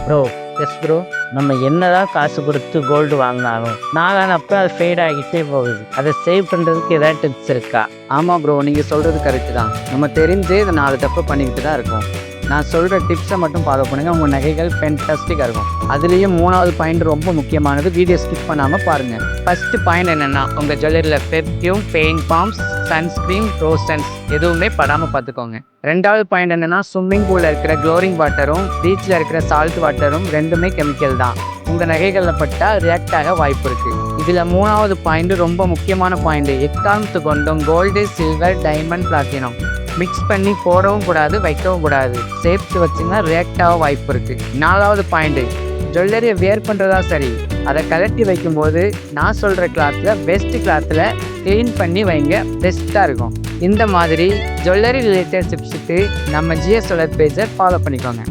Bro, S bro. நம்ம என்னதான் காசு கொடுத்து கோல்டு வாங்கினாலும் நாளானப்போ அது ஃபேட் ஆகிட்டே போகுது. அதை சேவ் பண்ணுறதுக்கு ஏதாவது டிப்ஸ் இருக்கா? ஆமாம் ப்ரோ, நீங்கள் சொல்கிறது கரெக்டு தான். நம்ம தெரிஞ்சே இதை 4 தப்பு பண்ணிக்கிட்டு தான் இருக்கோம். நான் சொல்கிற டிப்ஸை மட்டும் ஃபாலோ பண்ணுங்கள், உங்கள் நகைகள் ஃபென்டாஸ்டிக்காக இருக்கும். அதுலேயும் 3வது பாயிண்ட் ரொம்ப முக்கியமானது, வீடியோ ஸ்கிப் பண்ணாமல் பாருங்கள். ஃபஸ்ட்டு பாயிண்ட் என்னென்னா, உங்கள் ஜுவல்லரியில் பெர்ஃப்யூம், பெயிண்ட் பாம்ஸ், சன்ஸ்க்ரீன், ரோசன்ஸ் எதுவுமே படாமல் பார்த்துக்கோங்க. 2வது பாயிண்ட் என்னென்னா, ஸ்விம்மிங் பூலில் இருக்கிற க்ளோரிங் வாட்டரும் பீச்சில் இருக்கிற சால்ட் வாட்டரும் ரெண்டுமே கெமிக்கல் தான். உங்கள் நகைகளில் பட்டால் ரியாக்ட் ஆக வாய்ப்பு இருக்குது. இதில் 3வது பாயிண்ட் ரொம்ப முக்கியமான பாயிண்ட், எக்காரணத்து கொண்டும் gold, silver, diamond, platinum mix பண்ணி போடவும் கூடாது, வைக்கவும் கூடாது. சேர்த்து வச்சிங்கன்னா ரியாக்ட் ஆக வாய்ப்பு இருக்குது. 4வது பாயிண்ட்டு, ஜுவல்லரியை வேர் பண்ணுறதா சரி, அதை கலட்டி வைக்கும்போது நான் சொல்கிற கிளாத்தில் பெஸ்ட் கிளாத்தில் க்ளீன் பண்ணி வைங்க, பெஸ்ட்டாக இருக்கும். இந்த மாதிரி ஜுவல்லரி ரிலேட்டட் டிப்ஸுக்கு நம்ம ஜிஎஸ் பேஜை ஃபாலோ பண்ணிக்கோங்க.